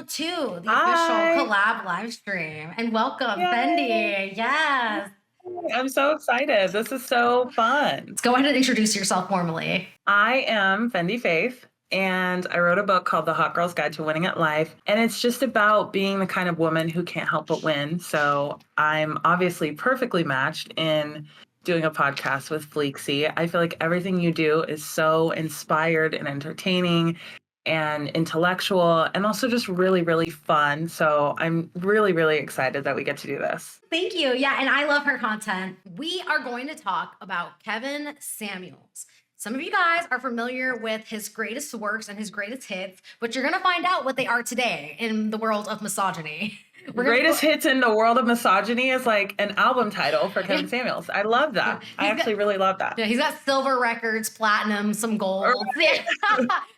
to the Hi. official collab live stream. And welcome, Yay. Fendi. Yes. I'm so excited. This is so fun. Let's go ahead and introduce yourself formally. I am Fendi Faith, and I wrote a book called The Hot Girl's Guide to Winning at Life. And it's just about being the kind of woman who can't help but win. So I'm obviously perfectly matched in doing a podcast with Fleeksie. I feel like everything you do is so inspired and entertaining and intellectual and also just really, really fun. So I'm really, really excited that we get to do this. Thank you. Yeah, and I love her content. We are going to talk about Kevin Samuels. Some of you guys are familiar with his greatest works and his greatest hits, but you're going to find out what they are today in the world of misogyny. Greatest hits in the world of misogyny is like an album title for Kevin Samuels. I love that. I actually really love that. Yeah, he's got silver records, platinum, some gold. Right.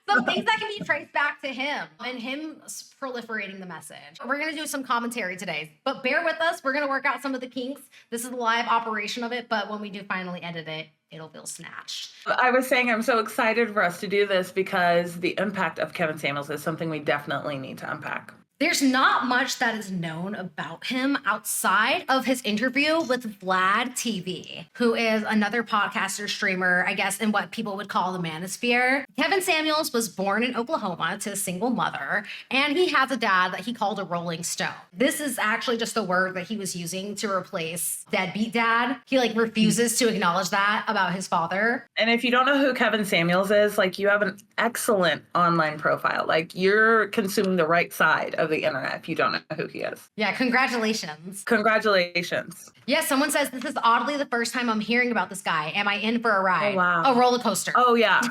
Some things that can be traced back to him and him proliferating the message. We're going to do some commentary today, but bear with us. We're going to work out some of the kinks. This is a live operation of it, but when we do finally edit it, it'll feel snatched. I was saying I'm so excited for us to do this because the impact of Kevin Samuels is something we definitely need to unpack. There's not much that is known about him outside of his interview with Vlad TV, who is another podcaster, streamer, I guess, in what people would call the manosphere. Kevin Samuels was born in Oklahoma to a single mother, and he has a dad that he called a Rolling Stone. This is actually just a word that he was using to replace deadbeat dad. He refuses to acknowledge that about his father. And if you don't know who Kevin Samuels is, you have an excellent online profile. You're consuming the right side of the internet if you don't know who he is. Yeah, congratulations. Congratulations. Yeah, someone says, this is oddly the first time I'm hearing about this guy. Am I in for a ride? Oh, wow. A roller coaster. Oh, yeah.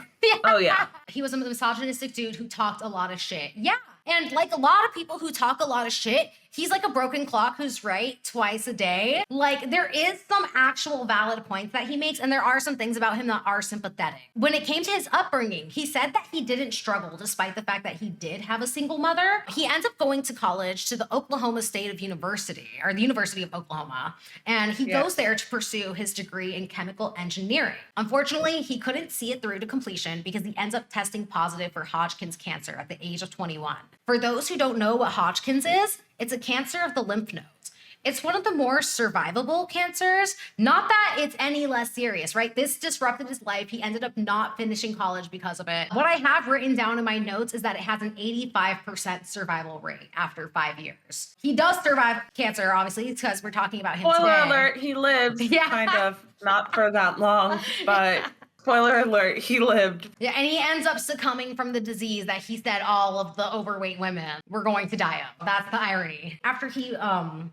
Oh, yeah. He was a misogynistic dude who talked a lot of shit. Yeah. And like a lot of people who talk a lot of shit, he's like a broken clock who's right twice a day. There is some actual valid points that he makes, and there are some things about him that are sympathetic. When it came to his upbringing, he said that he didn't struggle despite the fact that he did have a single mother. He ends up going to college to the Oklahoma State University, or the University of Oklahoma, and he goes there to pursue his degree in chemical engineering. Unfortunately, he couldn't see it through to completion because he ends up testing positive for Hodgkin's cancer at the age of 21. For those who don't know what Hodgkin's is, it's a cancer of the lymph nodes. It's one of the more survivable cancers. Not that it's any less serious, right? This disrupted his life. He ended up not finishing college because of it. What I have written down in my notes is that it has an 85% survival rate after 5 years. He does survive cancer, obviously, because we're talking about him Spoiler today. alert, he lived kind of, not for that long, but... Spoiler alert, he lived. Yeah, and he ends up succumbing from the disease that he said all of the overweight women were going to die of. That's the irony. After he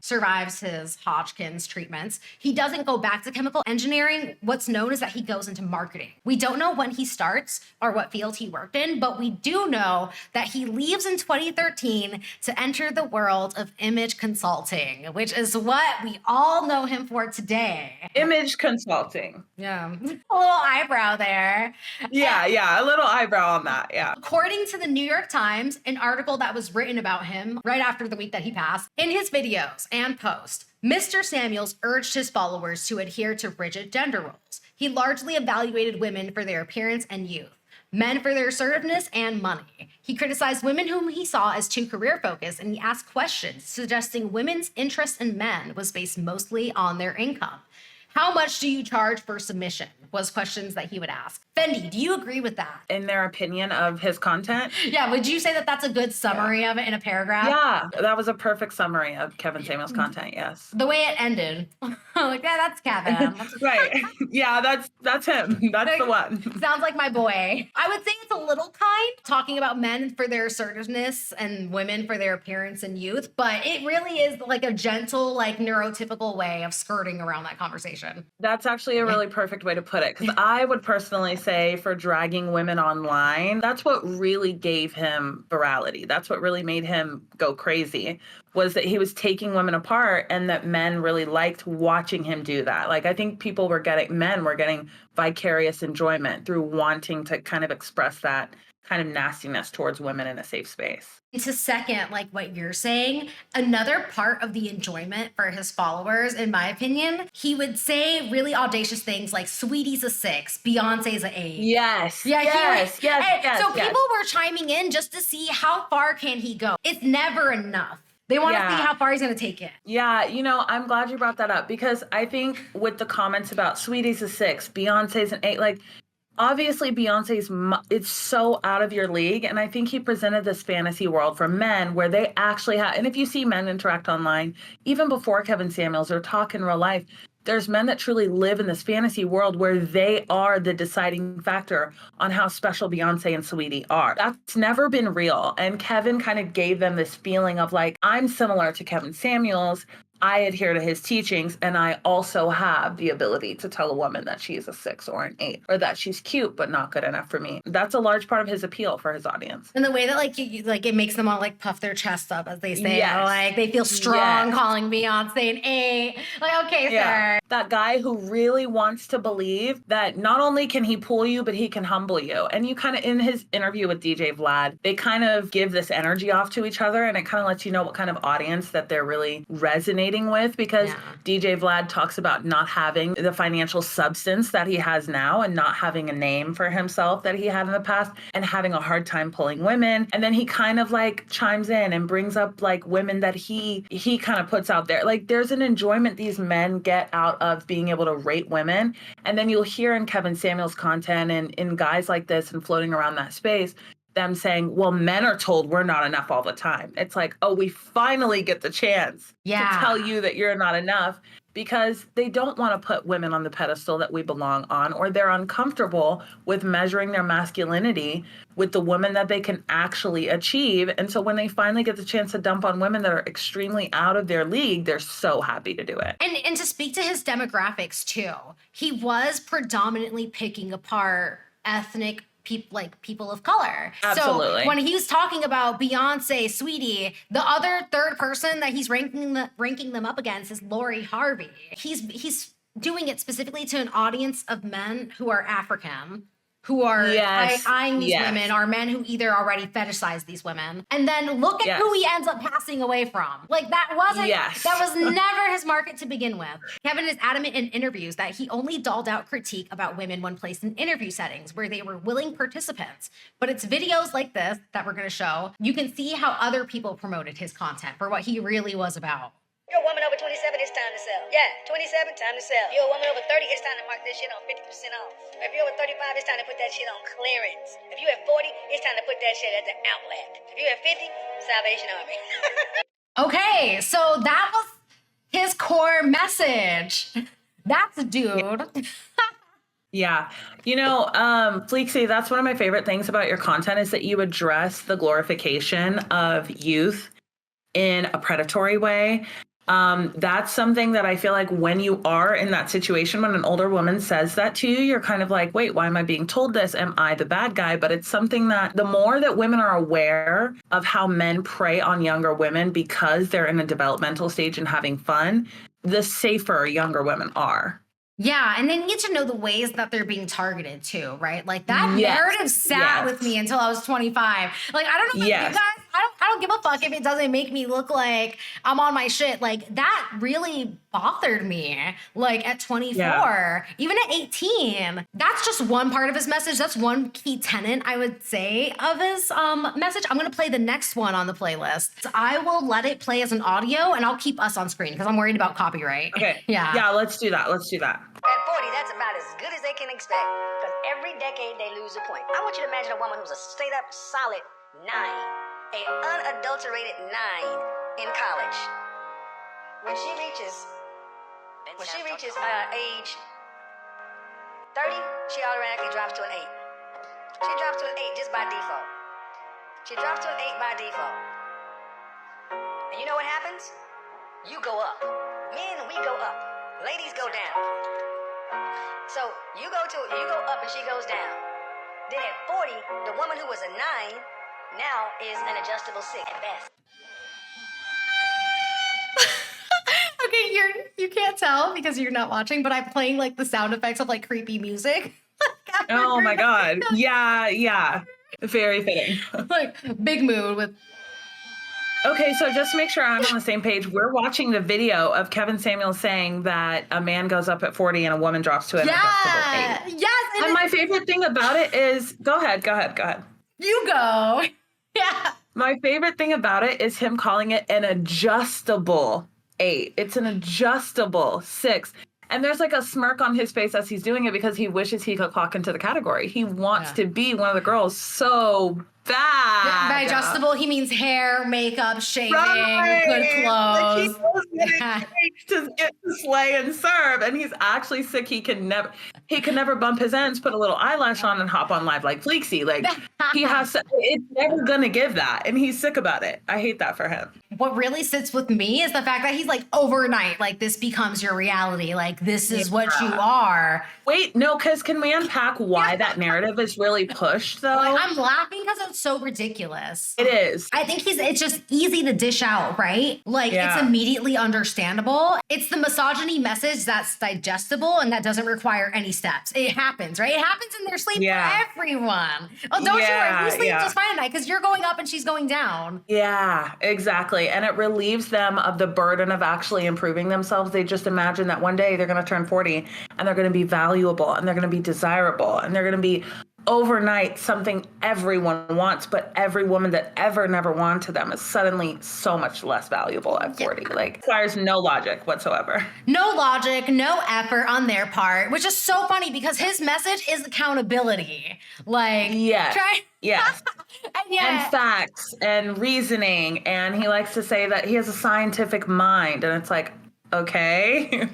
survives his Hodgkin's treatments, he doesn't go back to chemical engineering. What's known is that he goes into marketing. We don't know when he starts or what field he worked in, but we do know that he leaves in 2013 to enter the world of image consulting, which is what we all know him for today. Image consulting. Yeah. A little eyebrow there. Yeah, a little eyebrow on that, yeah. According to the New York Times, an article that was written about him right after the week that he passed, in his videos and posts, Mr. Samuels urged his followers to adhere to rigid gender roles. He largely evaluated women for their appearance and youth, men for their assertiveness and money. He criticized women whom he saw as too career-focused, and he asked questions suggesting women's interest in men was based mostly on their income. How much do you charge for submission? Was questions that he would ask. Fendi, do you agree with that? In their opinion of his content? Yeah, would you say that that's a good summary of it in a paragraph? Yeah, that was a perfect summary of Kevin Samuels' content, yes. The way it ended. That's Kevin. Right. Yeah, that's him. That's the one. Sounds like my boy. I would say it's a little kind, talking about men for their assertiveness and women for their appearance and youth, but it really is a gentle, neurotypical way of skirting around that conversation. That's actually a really perfect way to put it, because I would personally say for dragging women online, that's what really gave him virality. That's what really made him go crazy, was that he was taking women apart and that men really liked watching him do that. I think men were getting vicarious enjoyment through wanting to kind of express that kind of nastiness towards women in a safe space. To second, like what you're saying, another part of the enjoyment for his followers, in my opinion, he would say really audacious things like "Sweetie's a 6, Beyonce's a 8." Yes. Yeah, Yes. Yes. and Yes. so Yes. people were chiming in just to see how far can he go. It's never enough. They want to see how far he's going to take it. Yeah, I'm glad you brought that up because I think with the comments about Sweetie's a 6, Beyonce's an 8, like obviously Beyonce's it's so out of your league, and I think he presented this fantasy world for men where they actually have, and if you see men interact online even before Kevin Samuels or talk in real life, there's men that truly live in this fantasy world where they are the deciding factor on how special Beyonce and Sweetie are. That's never been real. And Kevin kind of gave them this feeling of like, I'm similar to Kevin Samuels. I adhere to his teachings, and I also have the ability to tell a woman that she's a 6 or an 8, or that she's cute but not good enough for me. That's a large part of his appeal for his audience. And the way that like it makes them all like puff their chest up, as they say, Yes. like they feel strong calling Beyonce an 8. Like, okay, sir. That guy who really wants to believe that not only can he pull you, but he can humble you. And you kind of, in his interview with DJ Vlad, they kind of give this energy off to each other, and it kind of lets you know what kind of audience that they're really resonating with, because DJ Vlad talks about not having the financial substance that he has now and not having a name for himself that he had in the past and having a hard time pulling women. And then he kind of like chimes in and brings up like women that he kind of puts out there. Like there's an enjoyment these men get out of being able to rate women. And then you'll hear in Kevin Samuels' content and in guys like this and floating around that space, them saying, well, men are told we're not enough all the time. It's like, oh, we finally get the chance to tell you that you're not enough, because they don't want to put women on the pedestal that we belong on, or they're uncomfortable with measuring their masculinity with the woman that they can actually achieve. And so when they finally get the chance to dump on women that are extremely out of their league, they're so happy to do it. And to speak to his demographics too, he was predominantly picking apart ethnic people of color. Absolutely. So when he was talking about Beyonce, Sweetie, the other third person that he's ranking them up against is Lori Harvey. He's doing it specifically to an audience of men who are African, who are eyeing these women, are men who either already fetishize these women. And then look at who he ends up passing away from. Like that was never his market to begin with. Kevin is adamant in interviews that he only dolled out critique about women when placed in interview settings where they were willing participants. But it's videos like this that we're gonna show. You can see how other people promoted his content for what he really was about. You're a woman over 27, it's time to sell. Yeah, 27, time to sell. You're a woman over 30, it's time to mark this shit on 50% off. If you're over 35, it's time to put that shit on clearance. If you're at 40, it's time to put that shit at the outlet. If you're at 50, Salvation Army. Okay, so that was his core message. That's a dude. Yeah. Fleeksie, that's one of my favorite things about your content is that you address the glorification of youth in a predatory way. That's something that I feel like when you are in that situation, when an older woman says that to you, you're kind of like, wait, why am I being told this? Am I the bad guy? But it's something that the more that women are aware of how men prey on younger women because they're in a developmental stage and having fun, the safer younger women are. Yeah, and they need to know the ways that they're being targeted too, right? Like that narrative sat with me until I was 25. Like, I don't know about you guys. I don't give a fuck if it doesn't make me look like I'm on my shit. Like that really bothered me. Like at 24, even at 18. That's just one part of his message. That's one key tenet, I would say, of his message. I'm gonna play the next one on the playlist. So I will let it play as an audio, and I'll keep us on screen because I'm worried about copyright. Okay. Yeah, let's do that. At 40, that's about as good as they can expect. Because every decade they lose a point. I want you to imagine a woman who's a straight up solid 9. An unadulterated 9 in college. When she reaches age 30, she automatically drops to an 8. She drops to an 8 just by default. She drops to an 8 by default. And you know what happens? You go up. Men, we go up. Ladies go down. So you go up and she goes down. Then at 40, the woman who was a 9 now is an adjustable 6 at best. Okay, you can't tell because you're not watching, but I'm playing like the sound effects of like creepy music. Oh my God. Yeah. Very fitting. Like big mood with Okay, so just to make sure I'm on the same page, we're watching the video of Kevin Samuels saying that a man goes up at 40 and a woman drops to an adjustable 8. Yes. And my favorite thing about it is, go ahead. You go. Yeah. My favorite thing about it is him calling it an adjustable 8. It's an adjustable 6. And there's like a smirk on his face as he's doing it because he wishes he could clock into the category. He wants to be one of the girls so bad. By adjustable, he means hair, makeup, shaving, Right. good clothes. Like to get to slay and serve, and he's actually sick. He can never bump his ends, put a little eyelash on, and hop on live like Fleeksie. Like he has to, it's never gonna give that, and he's sick about it. I hate that for him. What really sits with me is the fact that he's like overnight, like this becomes your reality. Like this is what you are. Wait, no, because can we unpack why that narrative is really pushed though? Like, I'm laughing because it's so ridiculous. It is. I think it's just easy to dish out, right? Like it's immediately understandable. It's the misogyny message that's digestible and that doesn't require any steps. It happens, right? It happens in their sleep for everyone. Oh, don't you worry. You sleep just fine at night because you're going up and she's going down. Yeah, exactly. And it relieves them of the burden of actually improving themselves. They just imagine that one day they're going to turn 40 and they're going to be valuable and they're going to be desirable and they're going to be overnight something everyone wants, but every woman that ever never wanted them is suddenly so much less valuable at 40. Like, requires no logic whatsoever. No logic, no effort on their part, which is so funny because his message is accountability. Like, yes. and facts and reasoning. And he likes to say that he has a scientific mind. And it's like, okay,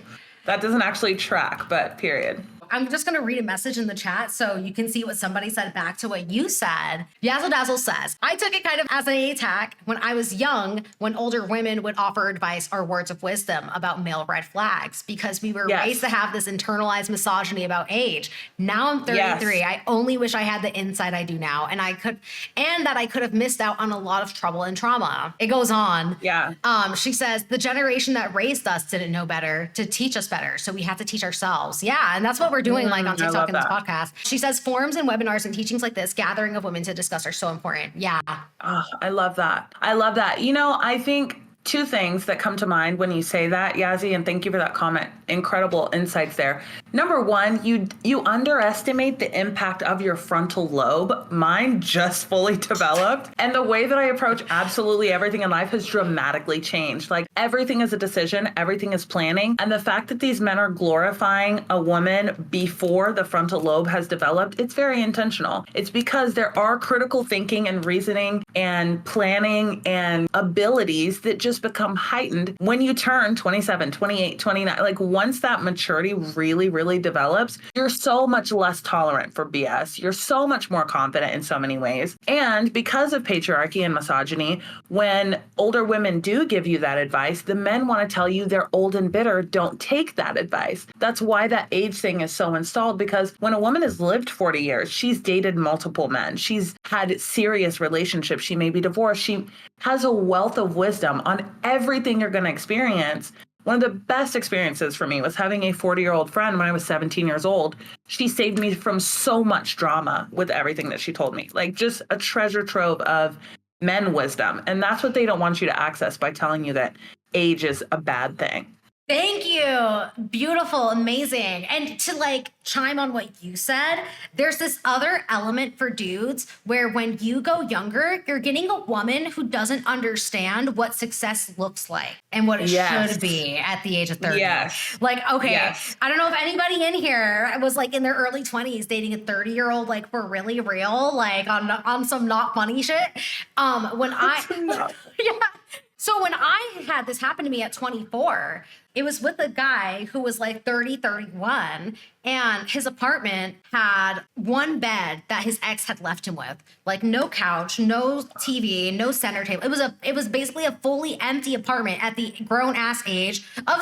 that doesn't actually track, but period. I'm just going to read a message in the chat so you can see what somebody said back to what you said. Yazzle Dazzle says, I took it kind of as an attack when I was young, when older women would offer advice or words of wisdom about male red flags because we were raised to have this internalized misogyny about age. Now I'm 33. Yes. I only wish I had the insight I do now and that I could have missed out on a lot of trouble and trauma. It goes on. Yeah. She says, the generation that raised us didn't know better to teach us better. So we have to teach ourselves. Yeah. And that's what we're doing like on TikTok and this podcast. She says forums and webinars and teachings like this, gathering of women to discuss are so important. Yeah. Oh, I love that. I love that. You know, I think two things that come to mind when you say that, Yazzie, and thank you for that comment. Incredible insights there. Number one, you underestimate the impact of your frontal lobe. Mine just fully developed. And the way that I approach absolutely everything in life has dramatically changed. Like everything is a decision, everything is planning. And the fact that these men are glorifying a woman before the frontal lobe has developed, it's very intentional. It's because there are critical thinking and reasoning and planning and abilities that just become heightened when you turn 27, 28, 29. Like once that maturity really, really develops, you're so much less tolerant for BS. You're so much more confident in so many ways. And because of patriarchy and misogyny, when older women do give you that advice, the men want to tell you they're old and bitter. Don't take that advice. That's why that age thing is so installed, because when a woman has lived 40 years, she's dated multiple men. She's had serious relationships. She may be divorced. She has a wealth of wisdom on everything you're going to experience. One of the best experiences for me was having a 40-year-old friend when I was 17 years old. She saved me from so much drama with everything that she told me, like just a treasure trove of men wisdom. And that's what they don't want you to access by telling you that age is a bad thing. Thank you. Beautiful. Amazing. And to like chime on what you said, there's this other element for dudes where when you go younger, you're getting a woman who doesn't understand what success looks like and what it should be at the age of 30. Yes. Like, okay, I don't know if anybody in here was like in their early 20s dating a 30-year-old, like for really real, like on some not funny shit. So when I had this happen to me at 24, it was with a guy who was like 30, 31, and his apartment had one bed that his ex had left him with. Like no couch, no TV, no center table. It was basically a fully empty apartment at the grown-ass age of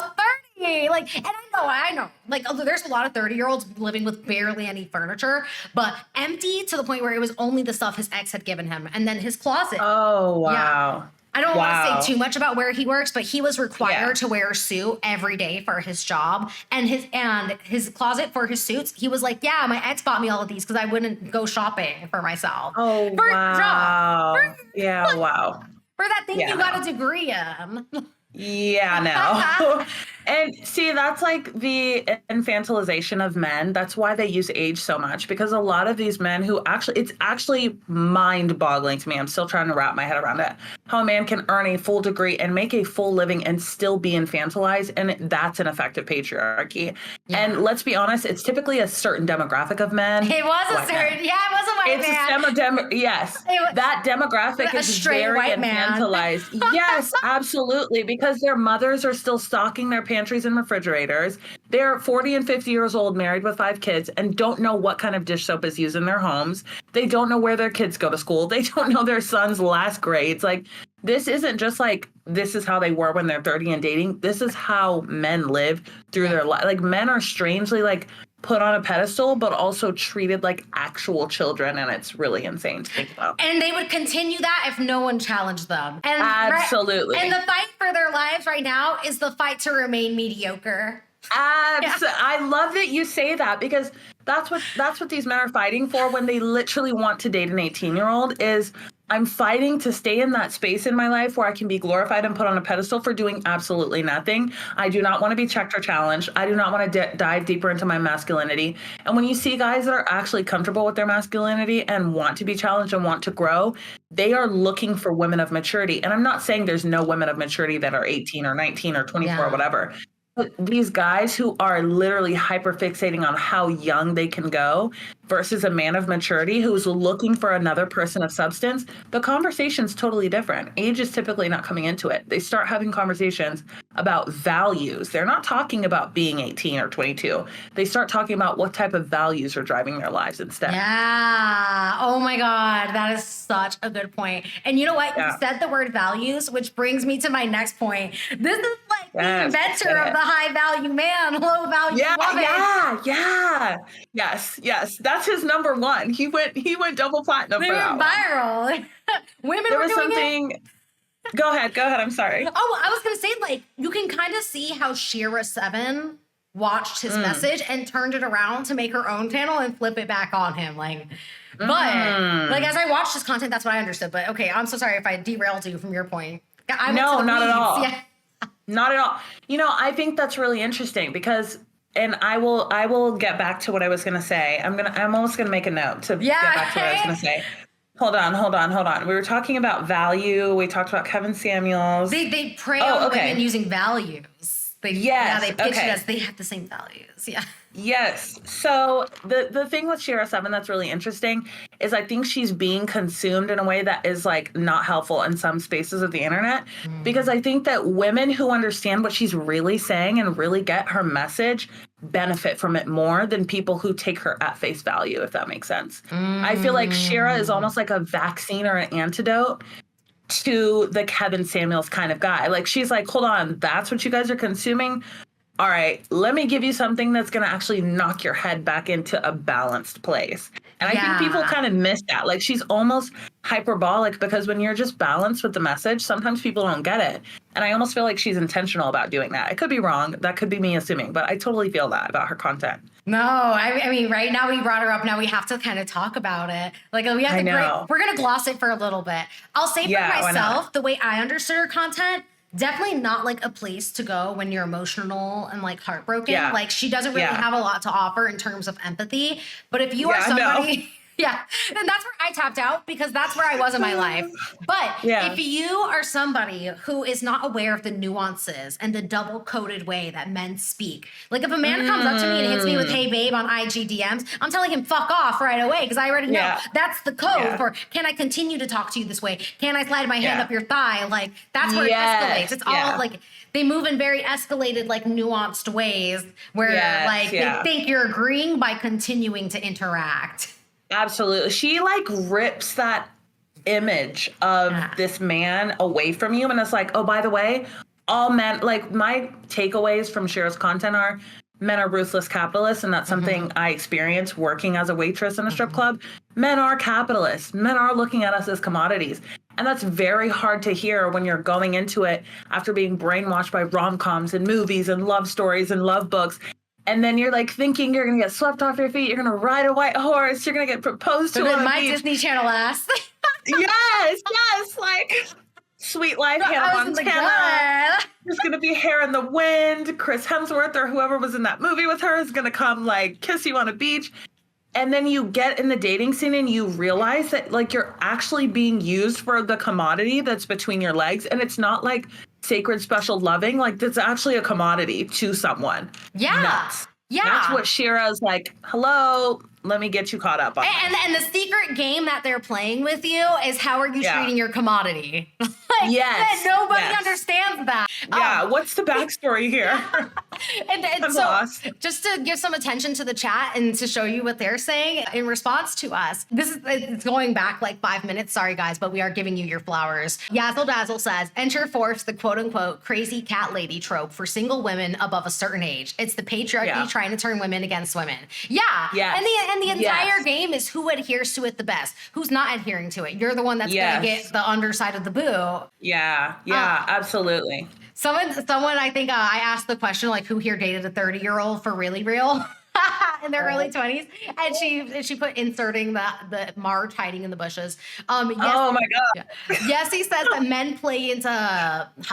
30. Like, and I know. Like, there's a lot of 30-year-olds living with barely any furniture, but empty to the point where it was only the stuff his ex had given him. And then his closet. Oh, wow. Yeah. I don't want to say too much about where he works, but he was required to wear a suit every day for his job. And his closet for his suits, he was like, yeah, my ex bought me all of these because I wouldn't go shopping for myself. Oh, wow. Job. Yeah, wow. for that thing Yeah, you got no. a degree in. Yeah, no. And see, that's like the infantilization of men. That's why they use age so much, because a lot of these men who actually, it's actually mind boggling to me. I'm still trying to wrap my head around it. How a man can earn a full degree and make a full living and still be infantilized. And that's an effective patriarchy. Yeah. And let's be honest, it's typically a certain demographic of men. It was a white men. certain, yeah, it was a white It's man. yes, It was that demographic a is straight very white man. infantilized. Yes, absolutely, because their mothers are still stocking their pantries and refrigerators. They're 40 and 50 years old, married with 5 kids, and don't know what kind of dish soap is used in their homes. They don't know where their kids go to school. They don't know their son's last grades. Like, this isn't just like, this is how they were when they're 30 and dating. This is how men live through their life. Like, men are strangely like put on a pedestal, but also treated like actual children. And it's really insane to think about. And they would continue that if no one challenged them. And Absolutely. And the fight for their lives right now is the fight to remain mediocre. I love that you say that, because that's what these men are fighting for when they literally want to date an 18-year-old is, I'm fighting to stay in that space in my life where I can be glorified and put on a pedestal for doing absolutely nothing. I do not want to be checked or challenged. I do not want to dive deeper into my masculinity. And when you see guys that are actually comfortable with their masculinity and want to be challenged and want to grow, they are looking for women of maturity. And I'm not saying there's no women of maturity that are 18 or 19 or 24 or whatever. But these guys who are literally hyper fixating on how young they can go versus a man of maturity who's looking for another person of substance, the conversation's totally different. Age is typically not coming into it. They start having conversations about values. They're not talking about being 18 or 22. They start talking about what type of values are driving their lives instead. Yeah. Oh my God. That is such a good point. And you know what? Yeah. You said the word values, which brings me to my next point. This is like the inventor of the high value man, low value woman. Yes. That's his number one. He went double platinum. They went viral. Women There were was doing something. it. Go ahead. I'm sorry. Oh, I was gonna say, like, you can kind of see how Shira 7 watched his message and turned it around to make her own channel and flip it back on him. Like, but like as I watched his content, that's what I understood. But okay, I'm so sorry if I derailed you from your point. No, not at all. Yeah. Not at all. You know, I think that's really interesting because, and I will get back to what I was going to say. I'm almost going to make a note to get back to what I was going to say. Hold on. We were talking about value. We talked about Kevin Samuels. They prey on women using values. They pitch it as they have the same values. Yeah. Yes. So the thing with Shira 7 that's really interesting is I think she's being consumed in a way that is like not helpful in some spaces of the internet, because I think that women who understand what she's really saying and really get her message benefit from it more than people who take her at face value, if that makes sense. I feel like Shira is almost like a vaccine or an antidote to the Kevin Samuels kind of guy. Like, she's like, hold on, that's what you guys are consuming? All right, let me give you something that's going to actually knock your head back into a balanced place. And I think people kind of miss that. Like, she's almost hyperbolic, because when you're just balanced with the message, sometimes people don't get it. And I almost feel like she's intentional about doing that. I could be wrong. That could be me assuming, but I totally feel that about her content. No, I mean, right now we brought her up. Now we have to kind of talk about it. Like, we have to. We're gonna gloss it for a little bit. I'll say for myself, the way I understood her content, definitely not like a place to go when you're emotional and like heartbroken. Yeah. Like, she doesn't really have a lot to offer in terms of empathy. But if you are somebody. Yeah. And that's where I tapped out, because that's where I was in my life. But if you are somebody who is not aware of the nuances and the double-coded way that men speak, like if a man comes up to me and hits me with, hey, babe, on IG DMs, I'm telling him, fuck off right away, because I already know that's the code for, can I continue to talk to you this way? Can I slide my hand up your thigh? Like, that's where it escalates. It's all like, they move in very escalated, like nuanced ways where they think you're agreeing by continuing to interact. Absolutely. She like rips that image of this man away from you. And it's like, oh, by the way, all men, like, my takeaways from Shira's content are, men are ruthless capitalists. And that's something I experienced working as a waitress in a strip club. Men are capitalists. Men are looking at us as commodities. And that's very hard to hear when you're going into it after being brainwashed by rom-coms and movies and love stories and love books. And then you're like thinking you're going to get swept off your feet. You're going to ride a white horse. You're going to get proposed to on my beach. Disney Channel ass. Yes. Like, Sweet Life, I Hannah was in the Montana. gut. There's going to be Hair in the Wind. Chris Hemsworth or whoever was in that movie with her is going to come like kiss you on a beach. And then you get in the dating scene and you realize that like you're actually being used for the commodity that's between your legs. And it's not like sacred special loving. Like that's actually a commodity to someone. Yeah. Nuts. Yeah. That's what Shira's like, hello, let me get you caught up on. And the secret game that they're playing with you is how are you treating your commodity? Like, yes. Nobody understands that. Yeah. What's the backstory here? And I'm so lost. just to give some attention to the chat and to show you what they're saying in response to us, it's going back like 5 minutes. Sorry, guys, but we are giving you your flowers. Yazzle Dazzle says, enter forth the quote unquote crazy cat lady trope for single women above a certain age. It's the patriarchy trying to turn women against women. Yeah. Yes. And the entire game is who adheres to it the best, who's not adhering to it. You're the one that's going to get the underside of the boo. Yeah, absolutely. Someone, I think I asked the question, like, who here dated a 30-year-old for really real in their early 20s? And she put inserting the Marge hiding in the bushes. Yes, oh my God. Yes, he says that men play into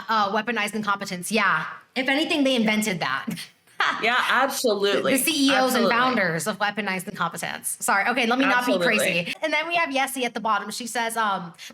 weaponized incompetence. Yeah. If anything, they invented that. Yeah, absolutely. The CEOs and founders of weaponized incompetence. Sorry. Okay, let me not be crazy. And then we have Yessie at the bottom. She says,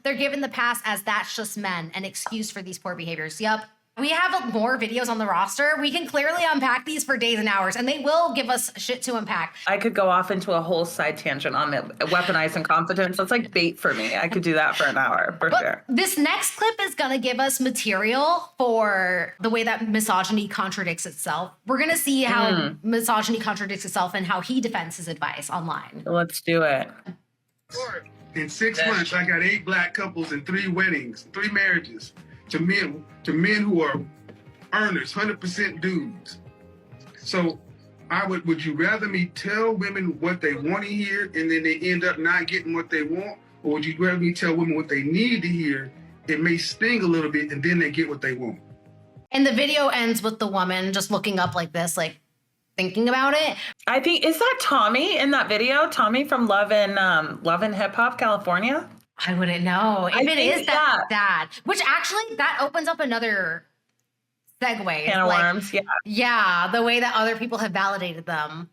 they're given the pass as that's just men, an excuse for these poor behaviors. Yep. We have more videos on the roster. We can clearly unpack these for days and hours, and they will give us shit to unpack. I could go off into a whole side tangent on the weaponized incompetence. That's like bait for me. I could do that for an hour, for sure. This next clip is going to give us material for the way that misogyny contradicts itself. We're going to see how misogyny contradicts itself and how he defends his advice online. Let's do it. In 6 months, I got 8 black couples and 3 weddings, 3 marriages to men who are earners, 100% dudes. So would you rather me tell women what they want to hear and then they end up not getting what they want? Or would you rather me tell women what they need to hear? It may sting a little bit and then they get what they want. And the video ends with the woman just looking up like this, like thinking about it. I think, is that Tommy in that video? Tommy from Love and Hip Hop California? I wouldn't know. If it is that, which actually that opens up another segue. Can of worms, yeah. Yeah, the way that other people have validated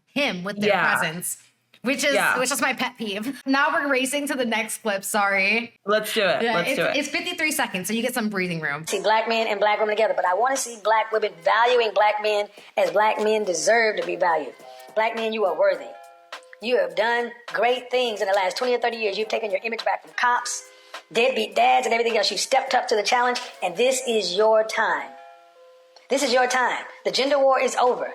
him with their presence, which is my pet peeve. Now we're racing to the next clip. Sorry. Let's do it. Let's do it. It's 53 seconds, so you get some breathing room. See black men and black women together, but I want to see black women valuing black men as black men deserve to be valued. Black men, you are worthy. You have done great things in the last 20 or 30 years. You've taken your image back from cops, deadbeat dads, and everything else. You've stepped up to the challenge, and this is your time. This is your time. The gender war is over.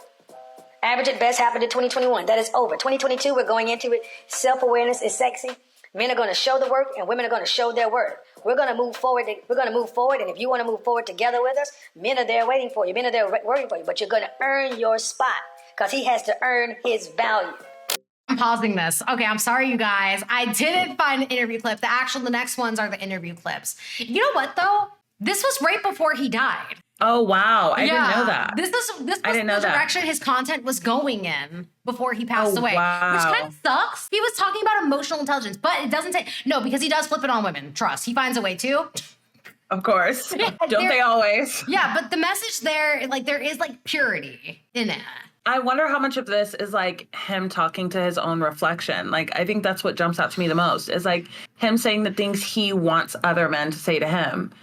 Average at best happened in 2021. That is over. 2022, we're going into it. Self-awareness is sexy. Men are going to show the work, and women are going to show their worth. We're going to move forward. We're going to move forward, and if you want to move forward together with us, men are there waiting for you. Men are there working for you, but you're going to earn your spot because he has to earn his value. I'm pausing this. Okay, I'm sorry, you guys. I didn't find an interview clip. The next ones are the interview clips. You know what, though? This was right before he died. Oh, wow. I didn't know that. This was the direction his content was going in before he passed away. Wow. Which kind of sucks. He was talking about emotional intelligence, but it doesn't take... No, because he does flip it on women. Trust. He finds a way to. Of course. Don't they always? Yeah, but the message there, like, there is, like, purity in it. I wonder how much of this is like him talking to his own reflection. Like, I think that's what jumps out to me the most is like him saying the things he wants other men to say to him.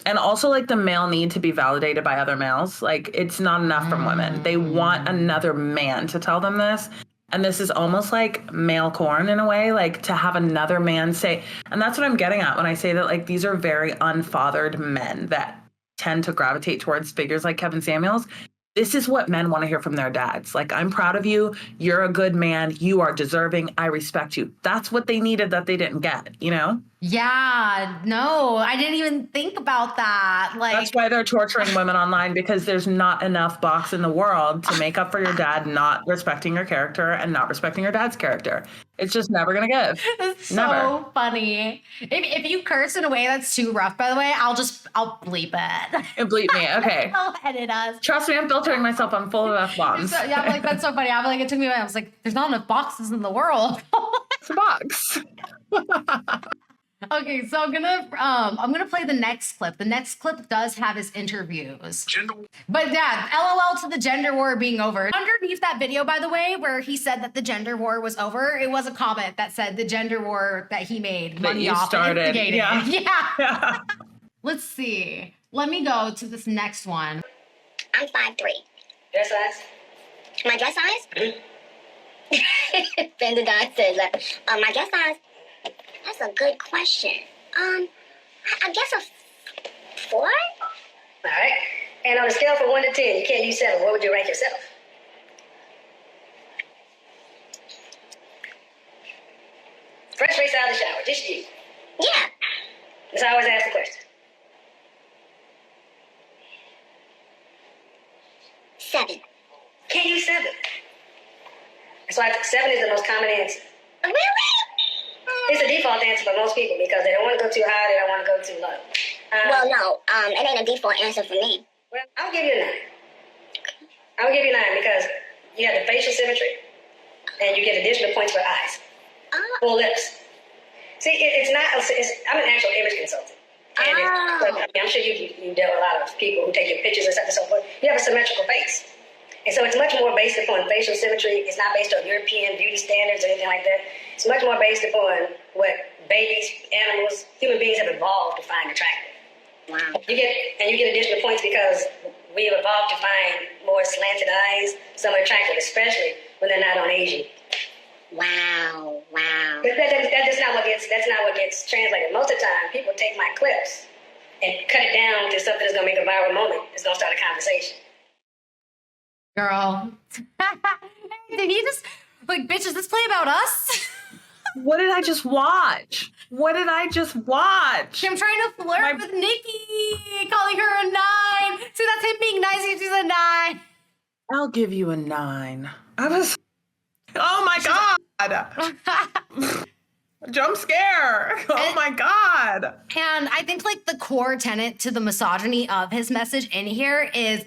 And also like the male need to be validated by other males. Like it's not enough from women. They want another man to tell them this. And this is almost like male corn in a way, like to have another man say, and that's what I'm getting at when I say that like these are very unfathered men that tend to gravitate towards figures like Kevin Samuels. This is what men want to hear from their dads. Like, I'm proud of you. You're a good man. You are deserving. I respect you. That's what they needed that they didn't get, you know? Yeah, no, I didn't even think about that. Like, that's why they're torturing women online, because there's not enough box in the world to make up for your dad not respecting your character and not respecting your dad's character. It's just never going to give. It's never. So funny. If you curse in a way that's too rough, by the way, I'll bleep it. Bleep me. Okay. I'll edit us. Trust me, I'm filtering myself. I'm full of F-bombs. Yeah, I'm like, that's so funny. I'm like, it took me a minute. I was like, there's not enough boxes in the world. It's a box. Okay, so I'm gonna play the next clip. The next clip does have his interviews. But yeah, LOL to the gender war being over. Underneath that video, by the way, where he said that the gender war was over, it was a comment that said the gender war that he made money you off and started. instigated. Yeah. Yeah. Let's see. Let me go to this next one. I'm 5'3". Dress size? My dress size? Fendi says that. My dress size? That's a good question. I guess a 4? All right. And on a scale from 1 to 10, you can't use 7. What would you rank yourself? Fresh face out of the shower, just you. Yeah. That's how I always ask the question. 7. Can't use 7. That's why 7 is the most common answer. Really? It's a default answer for most people because they don't want to go too high, they don't want to go too low. Well, no, it ain't a default answer for me. Well, I'll give you a 9. I'll give you a 9 because you have the facial symmetry and you get additional points for eyes. Full lips. See, it's not, I'm an actual image consultant. And I'm sure you dealt with a lot of people who take your pictures and stuff and so forth. You have a symmetrical face. And so it's much more based upon facial symmetry. It's not based on European beauty standards or anything like that. It's much more based upon what babies, animals, human beings have evolved to find attractive. Wow. You get additional points because we have evolved to find more slanted eyes, somewhat attractive, especially when they're not on Asian. Wow. But that's not what gets translated. Most of the time, people take my clips and cut it down to something that's gonna make a viral moment. It's gonna start a conversation. Girl. Did he just, like, bitch, is this play about us? What did I just watch? I'm trying to flirt with Nikki, calling her a 9. See, that's him being nice. She's a 9. I'll give you a 9. Oh my God. Jump scare. Oh my God. And I think like the core tenet to the misogyny of his message in here is,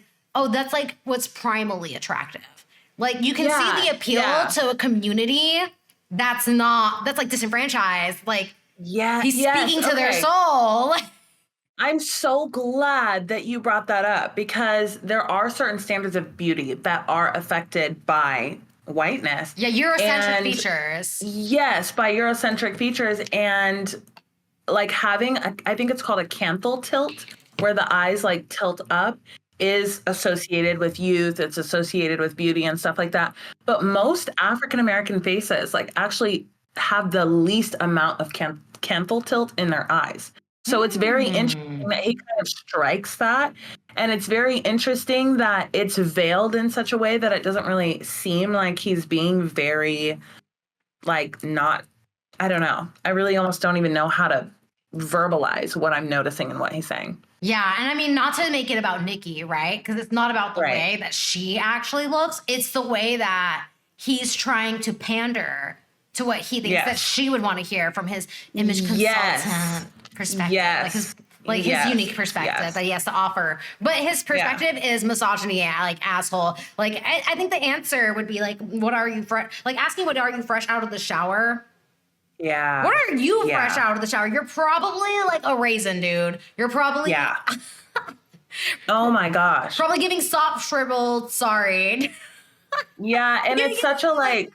that's like what's primally attractive. Like you can see the appeal to a community that's like disenfranchised. Like he's speaking to their soul. I'm so glad that you brought that up because there are certain standards of beauty that are affected by whiteness. Yeah, Eurocentric features. Yes, by Eurocentric features. And like having, I think it's called a canthal tilt, where the eyes like tilt up, is associated with youth. It's associated with beauty and stuff like that. But most African-American faces like actually have the least amount of canthal tilt in their eyes. So it's very interesting that he kind of strikes that. And it's very interesting that it's veiled in such a way that it doesn't really seem like he's being very, like, not, I don't know. I really almost don't even know how to verbalize what I'm noticing and what he's saying. Yeah, and I mean, not to make it about Nikki, right? Because it's not about the way that she actually looks. It's the way that he's trying to pander to what he thinks that she would want to hear from his image consultant perspective. Like his unique perspective that he has to offer. But his perspective is misogyny, like asshole. Like I think the answer would be like, what are you asking what are you fresh out of the shower? Yeah. What are you fresh out of the shower? You're probably like a raisin, dude. You're probably oh my gosh. Probably giving soft shriveled, sorry. Yeah, and it's such a like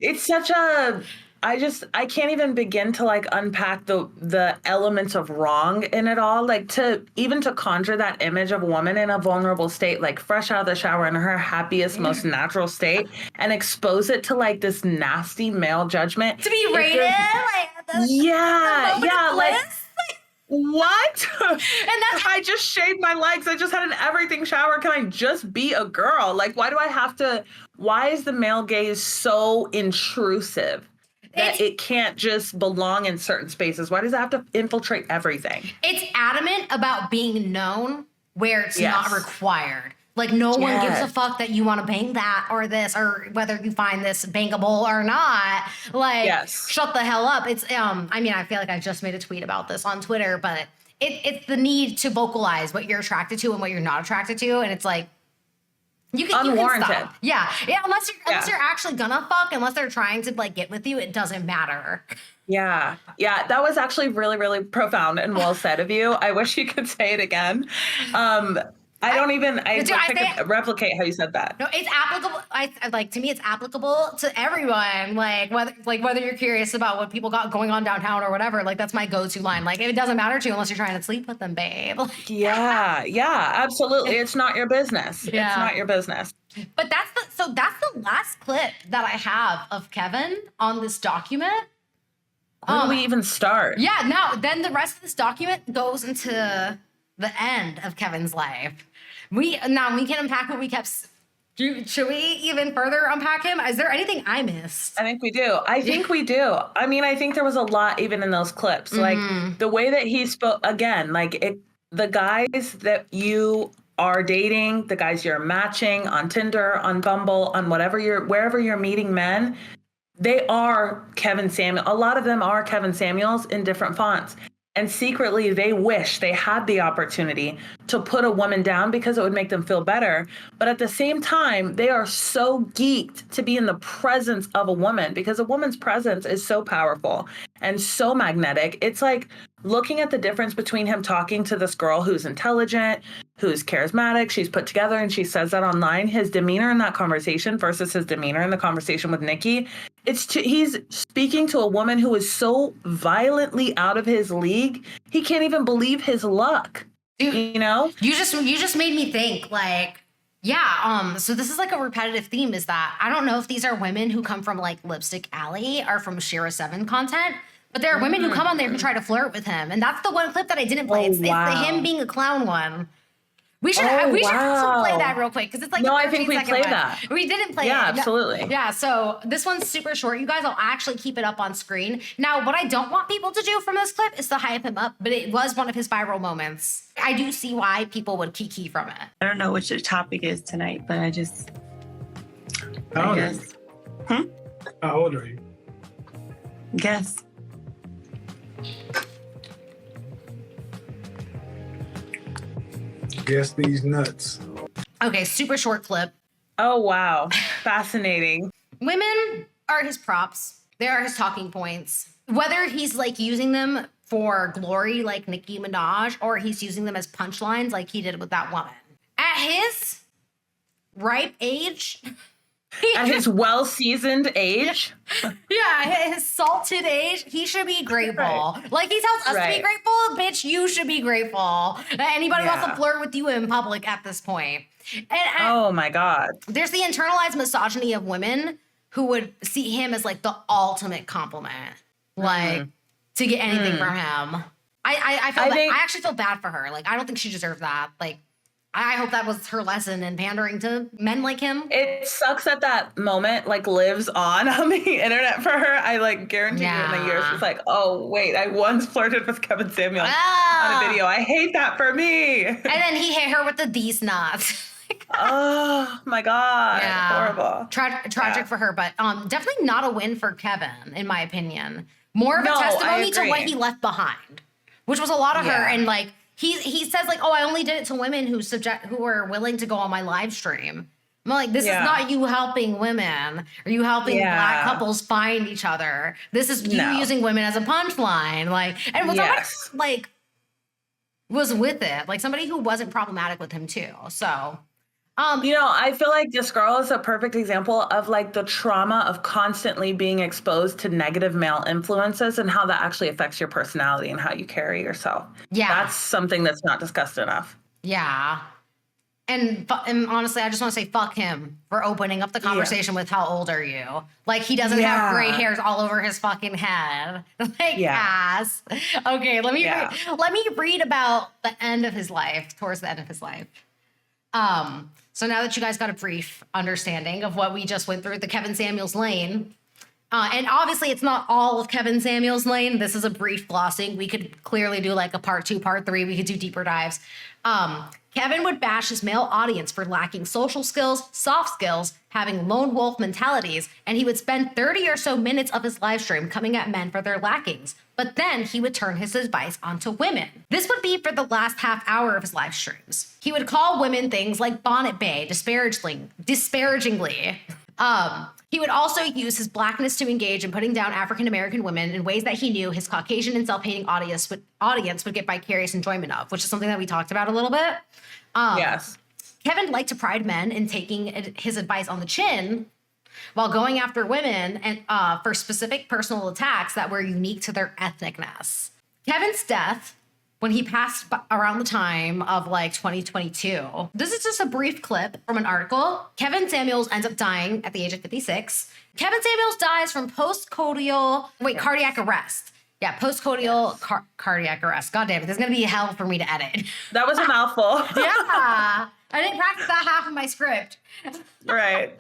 it's such a I can't even begin to like unpack the elements of wrong in it all. Like to conjure that image of a woman in a vulnerable state, like fresh out of the shower in her happiest, most natural state, and expose it to like this nasty male judgment. To be rated? Like what? And that's I just shaved my legs. I just had an everything shower. Can I just be a girl? Like, why is the male gaze so intrusive that it can't just belong in certain spaces? Why does it have to infiltrate everything? It's adamant about being known where it's not required. Like no one gives a fuck that you want to bang that or this or whether you find this bangable or not. Like shut the hell up. It's I mean, I feel like I just made a tweet about this on Twitter, but it's the need to vocalize what you're attracted to and what you're not attracted to. And it's like, You can Unwarranted. stop. Yeah. Unless you're actually gonna fuck, unless they're trying to like get with you, it doesn't matter. Yeah. That was actually really, really profound and well said of you. I wish you could say it again. I replicate how you said that. No, it's applicable. To me, it's applicable to everyone. Whether you're curious about what people got going on downtown or whatever, like that's my go-to line. Like it doesn't matter to you unless you're trying to sleep with them, babe. Yeah, absolutely. It's not your business. Yeah. It's not your business. But that's the last clip that I have of Kevin on this document. Where do we even start? Yeah, no, then the rest of this document goes into the end of Kevin's life. We can unpack what we kept. Should we even further unpack him? Is there anything I missed? I think we do. I mean, I think there was a lot even in those clips. Like the way that he spoke, again, the guys that you are dating, the guys you're matching on Tinder, on Bumble, on wherever you're meeting men, they are Kevin Samuel. A lot of them are Kevin Samuels in different fonts. And secretly, they wish they had the opportunity to put a woman down because it would make them feel better. But at the same time, they are so geeked to be in the presence of a woman because a woman's presence is so powerful and so magnetic. It's like looking at the difference between him talking to this girl who's intelligent, who's charismatic, she's put together, and she says that online. His demeanor in that conversation versus his demeanor in the conversation with Nikki. He's speaking to a woman who is so violently out of his league. He can't even believe his luck. Dude, you know? You just made me think so this is like a repetitive theme is that I don't know if these are women who come from like Lipstick Alley or from Shira 7 content, but there are women who come on there who try to flirt with him. And that's the one clip that I didn't play. It's the him being a clown one. We should also play that real quick because it's like I think we played that. We didn't play it. Yeah, absolutely. Yeah, so this one's super short. You guys will actually keep it up on screen. Now, what I don't want people to do from this clip is to hype him up, but it was one of his viral moments. I do see why people would kiki from it. I don't know what your topic is tonight, but I guess. How old are you? Guess. Guess these nuts. Okay, super short clip. Oh, wow. Fascinating. Women are his props. They are his talking points. Whether he's like using them for glory like Nicki Minaj or he's using them as punchlines like he did with that woman. At his ripe age... At his well-seasoned age. Yeah, his salted age, he should be grateful. Right. Like he tells us to be grateful, bitch, you should be grateful. Anybody wants to flirt with you in public at this point. Oh my God. There's the internalized misogyny of women who would see him as like the ultimate compliment. Like to get anything from him. I actually feel bad for her. Like I don't think she deserved that. Like I hope that was her lesson in pandering to men like him. It sucks that moment like lives on the internet for her. I like guarantee you in a year she's like, oh wait, I once flirted with Kevin Samuels on a video. I hate that for me. And then he hit her with the these nuts. Oh my God. Yeah. Horrible. Tragic for her, but definitely not a win for Kevin, in my opinion. More of a testimony to what he left behind, which was a lot of her. And like, He says like, oh, I only did it to women who were willing to go on my live stream. I'm like, this is not you helping women. Are you helping black couples find each other? This is you using women as a punchline. Like, and somebody like was with it, like somebody who wasn't problematic with him too. So. I feel like this girl is a perfect example of like the trauma of constantly being exposed to negative male influences and how that actually affects your personality and how you carry yourself. Yeah. That's something that's not discussed enough. Yeah. And honestly, I just want to say fuck him for opening up the conversation with how old are you? Like he doesn't have gray hairs all over his fucking head. Like ass. Okay, let me read about the end of his life, towards the end of his life. So now that you guys got a brief understanding of what we just went through, the Kevin Samuels lane, And obviously, it's not all of Kevin Samuels' lane. This is a brief glossing. We could clearly do like a part 2, part 3. We could do deeper dives. Kevin would bash his male audience for lacking social skills, soft skills, having lone wolf mentalities, and he would spend 30 or so minutes of his live stream coming at men for their lackings. But then he would turn his advice onto women. This would be for the last half hour of his live streams. He would call women things like bonnet bae, disparagingly. He would also use his blackness to engage in putting down African-American women in ways that he knew his Caucasian and self-hating audience would get vicarious enjoyment of, which is something that we talked about a little bit. Yes. Kevin liked to pride men in taking his advice on the chin while going after women and for specific personal attacks that were unique to their ethnicness. Kevin's death, when he passed around the time of like 2022. This is just a brief clip from an article. Kevin Samuels ends up dying at the age of 56. Kevin Samuels dies from cardiac arrest. Yeah, post-coital cardiac arrest. God damn it, there's gonna be hell for me to edit. That was a mouthful. Yeah, I didn't practice that half of my script. Right.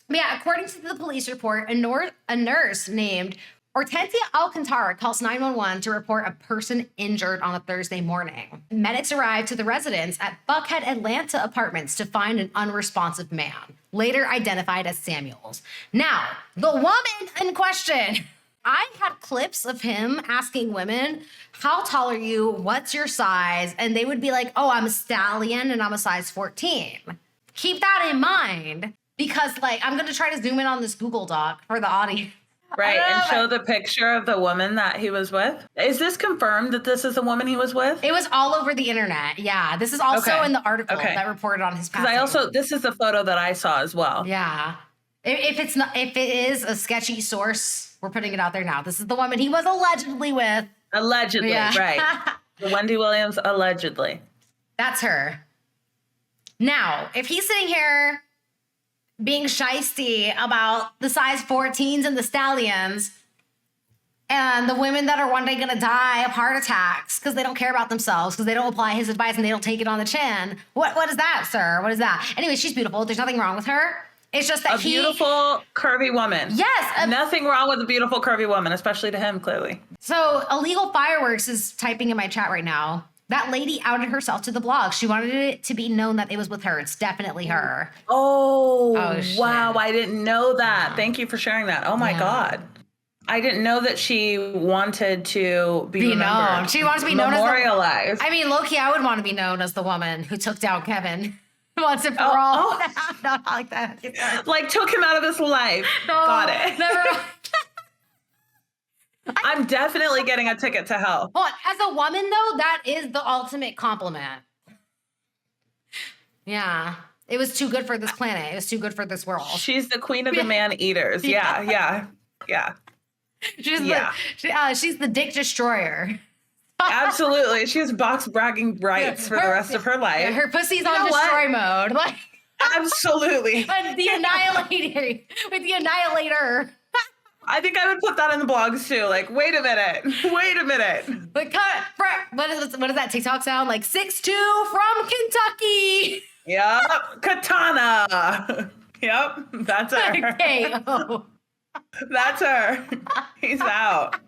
Yeah, according to the police report, a nurse named Hortensia Alcantara calls 911 to report a person injured on a Thursday morning. Medics arrived to the residence at Buckhead Atlanta Apartments to find an unresponsive man, later identified as Samuels. Now, the woman in question, I had clips of him asking women, how tall are you? What's your size? And they would be like, oh, I'm a stallion and I'm a size 14. Keep that in mind because like, I'm going to try to zoom in on this Google Doc for the audience. Right, and show the picture of the woman that he was with. Is this confirmed that this is the woman he was with? It was all over the internet. Yeah, this is also in the article that reported on his passing. This is the photo that I saw as well. Yeah, if it is a sketchy source, we're putting it out there now. This is the woman he was allegedly with. Allegedly, right? The Wendy Williams allegedly. That's her. Now, if he's sitting here being shisty about the size 14s and the stallions and the women that are one day going to die of heart attacks because they don't care about themselves, because they don't apply his advice and they don't take it on the chin. What is that, sir? What is that? Anyway, she's beautiful. There's nothing wrong with her. It's just that beautiful, curvy woman. Yes. Nothing wrong with a beautiful, curvy woman, especially to him, clearly. So Illegal Fireworks is typing in my chat right now. That lady outed herself to the blog. She wanted it to be known that it was with her. It's definitely her. Oh wow. I didn't know that. Yeah. Thank you for sharing that. Oh my God. I didn't know that she wanted to be known. She wants to be known as memorialized. I mean, low-key, I would want to be known as the woman who took down Kevin once and for all. Not like that. Like took him out of his life. No, got it. Never. I'm definitely getting a ticket to hell. Well, as a woman, though, that is the ultimate compliment. Yeah. It was too good for this planet. It was too good for this world. She's the queen of the man-eaters. Yeah. She's the dick destroyer. Absolutely. She has box bragging rights for the rest of her life. Yeah, her pussy's on destroy mode. Like, absolutely. With the annihilator. I think I would put that in the blogs too. Like, wait a minute. Like, what is that TikTok sound? Like 6'2" from Kentucky. Yep. Katana. Yep. That's her. Okay. That's her. He's out.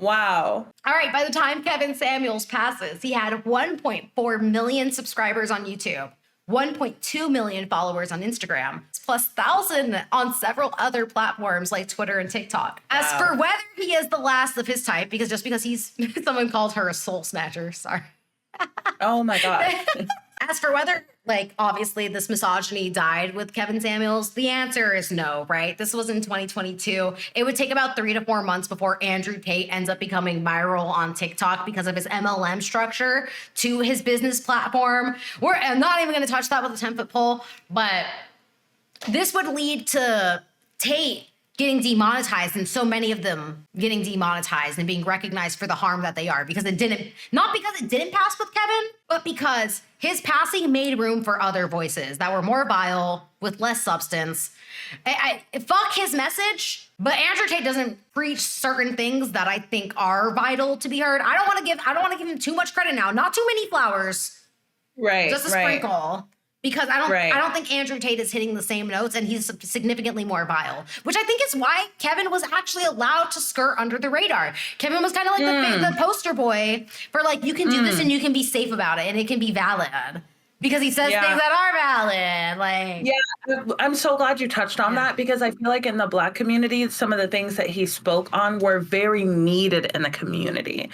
Wow. All right. By the time Kevin Samuels passes, he had 1.4 million subscribers on YouTube, 1.2 million followers on Instagram, plus 1,000 on several other platforms like Twitter and TikTok. Wow. As for whether he is the last of his type, because he's someone called her a soul snatcher. Sorry. Oh my God. As for whether, like, obviously this misogyny died with Kevin Samuels, the answer is no, right? This was in 2022. It would take about 3 to 4 months before Andrew Tate ends up becoming viral on TikTok because of his MLM structure to his business platform. I'm not even going to touch that with a 10-foot pole, but this would lead to Tate getting demonetized and so many of them getting demonetized and being recognized for the harm that they are not because it didn't pass with Kevin, but because his passing made room for other voices that were more vile with less substance. Fuck his message, but Andrew Tate doesn't preach certain things that I think are vital to be heard. I don't want to give him too much credit now. Not too many flowers. Right. Just a sprinkle. Because I Right. don't think Andrew Tate is hitting the same notes, and he's significantly more vile, which I think is why Kevin was actually allowed to skirt under the radar. Kevin was kind of like the poster boy for like, you can do this and you can be safe about it and it can be valid because he says things that are valid. Like, yeah, I'm so glad you touched on that, because I feel like in the Black community, some of the things that he spoke on were very needed in the community.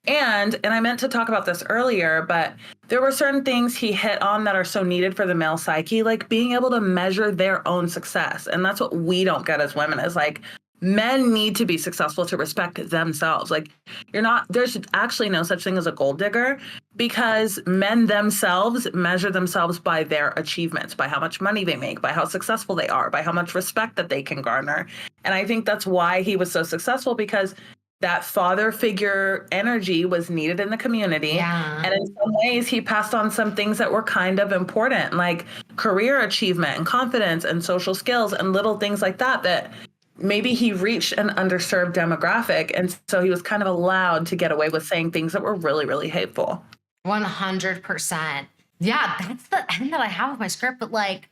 And I meant to talk about this earlier, but there were certain things he hit on that are so needed for the male psyche, like being able to measure their own success. And that's what we don't get as women, is like, men need to be successful to respect themselves. Like, there's actually no such thing as a gold digger, because men themselves measure themselves by their achievements, by how much money they make, by how successful they are, by how much respect that they can garner. And I think that's why he was so successful, because that father figure energy was needed in the community. Yeah. And in some ways, he passed on some things that were kind of important, like career achievement and confidence and social skills and little things like that, that maybe he reached an underserved demographic. And so he was kind of allowed to get away with saying things that were really, really hateful. 100%. Yeah, that's the end that I have of my script. But like,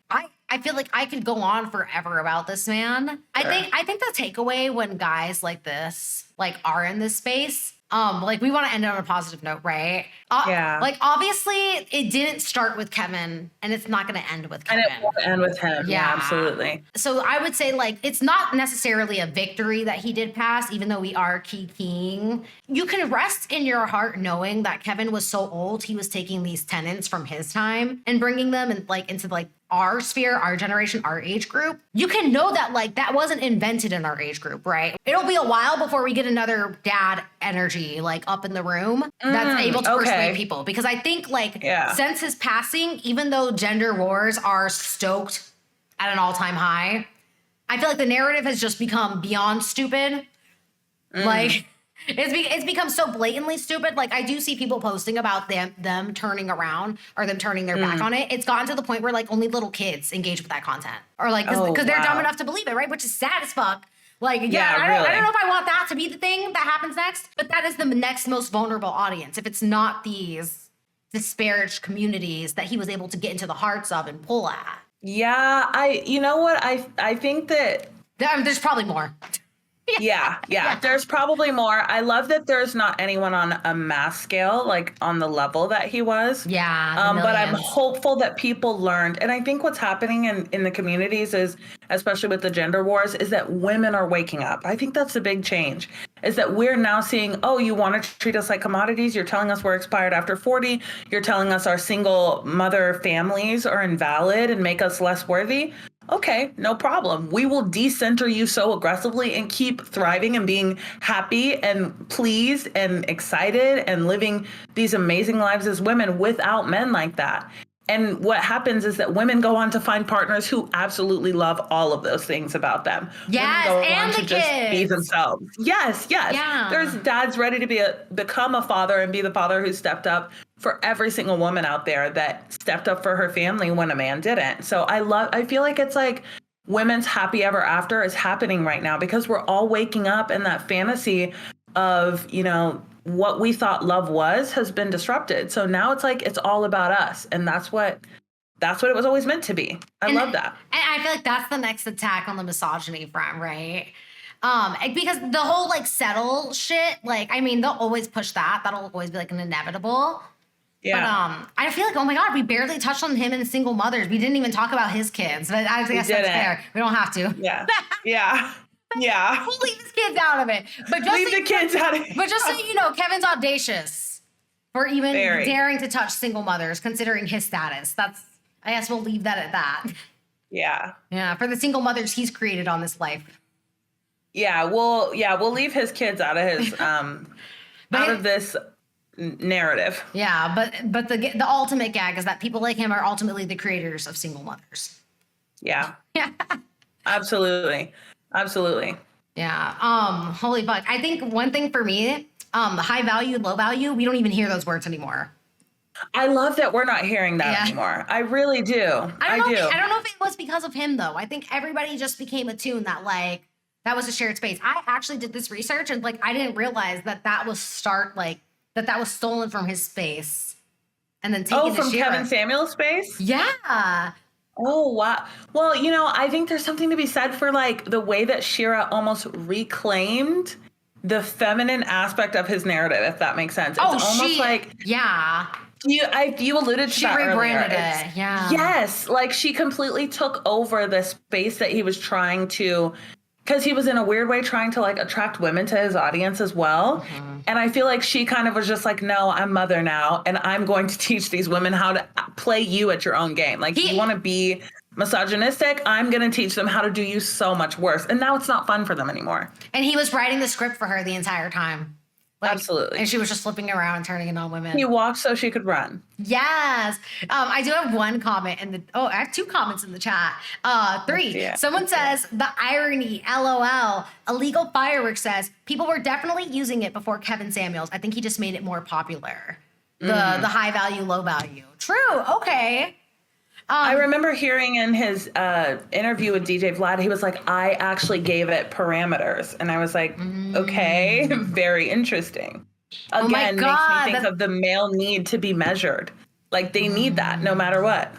I feel like I could go on forever about this man. Sure. I think the takeaway when guys like this like are in this space, like we want to end it on a positive note, right? Yeah. Like obviously it didn't start with Kevin, and it's not going to end with Kevin. And it won't end with him. Yeah. Absolutely. So I would say like it's not necessarily a victory that he did pass, even though we are kikiing. You can rest in your heart knowing that Kevin was so old, he was taking these tenets from his time and bringing them and like into like our sphere, our generation, our age group. You can know that like that wasn't invented in our age group, right? It'll be a while before we get another dad energy like up in the room that's able to persuade people. Because I think like since his passing, even though gender wars are stoked at an all-time high, I feel like the narrative has just become beyond stupid. Like it's become so blatantly stupid. Like I do see people posting about them turning around or them turning their back on it. It's gotten to the point where like only little kids engage with that content, or like because they're dumb enough to believe it, right? Which is sad as fuck. Like I don't know if I want that to be the thing that happens next, but that is the next most vulnerable audience. If it's not these disparaged communities that he was able to get into the hearts of and pull at. Yeah, you know what? I think that there's probably more. Yeah. There's probably more. I love that there's not anyone on a mass scale, like on the level that he was. Yeah. But I'm hopeful that people learned. And I think what's happening in the communities is, especially with the gender wars, is that women are waking up. I think that's a big change, is that we're now seeing, oh, you want to treat us like commodities? You're telling us we're expired after 40. You're telling us our single mother families are invalid and make us less worthy. Okay, no problem. We will decenter you so aggressively and keep thriving and being happy and pleased and excited and living these amazing lives as women without men like that. And what happens is that women go on to find partners who absolutely love all of those things about them. Yes, women go and on the to just be kids. themselves. Yes. Yeah. There's dads ready to become a father and be the father who stepped up for every single woman out there that stepped up for her family when a man didn't. So I feel like it's like women's happy ever after is happening right now, because we're all waking up, and that fantasy of, what we thought love was has been disrupted. So now it's like it's all about us, and that's what it was always meant to be. I love that. And I feel like that's the next attack on the misogyny front, right? Because the whole like settle shit, like I mean, they'll always push that. That'll always be like an inevitable. Yeah. But I feel like, oh my God, we barely touched on him and single mothers. We didn't even talk about his kids. But I guess that's fair. We don't have to. Yeah. Yeah. We'll leave his kids out of it. But just leave the kids out of it. But just so you know, Kevin's audacious for even daring to touch single mothers, considering his status. I guess we'll leave that at that. Yeah. Yeah. For the single mothers he's created on this life. Yeah. We'll leave his kids out of his out of this narrative. Yeah, but the ultimate gag is that people like him are ultimately the creators of single mothers. Yeah. Yeah. Absolutely. Yeah. Holy fuck. I think one thing for me, high value, low value, we don't even hear those words anymore. I love that we're not hearing that anymore. I really do. I do. I don't know if it was because of him though. I think everybody just became attuned that like that was a shared space. I actually did this research and like I didn't realize that was stolen from his space and then taking from Shira. Kevin Samuels' space? Yeah. Oh, wow. Well, I think there's something to be said for like the way that Shira almost reclaimed the feminine aspect of his narrative, if that makes sense. It's almost like, yeah. you alluded to She that rebranded earlier. it. Yeah. Yes. Like she completely took over the space that he was trying to, because he was in a weird way trying to like attract women to his audience as well. Mm-hmm. And I feel like she kind of was just like, no, I'm mother now. And I'm going to teach these women how to play you at your own game. Like you want to be misogynistic, I'm going to teach them how to do you so much worse. And now it's not fun for them anymore. And he was writing the script for her the entire time. Like, absolutely. And she was just flipping around and turning it on women. He walked so she could run. Yes. I do have one comment I have 2 comments in the chat. 3. Yeah. Someone says, the irony, LOL. Illegal Fireworks says, people were definitely using it before Kevin Samuels. I think he just made it more popular. The high value, low value. True. Okay. I remember hearing in his interview with DJ Vlad, he was like, I actually gave it parameters. And I was like, okay, very interesting. Again, makes me think of the male need to be measured. Like they need that no matter what.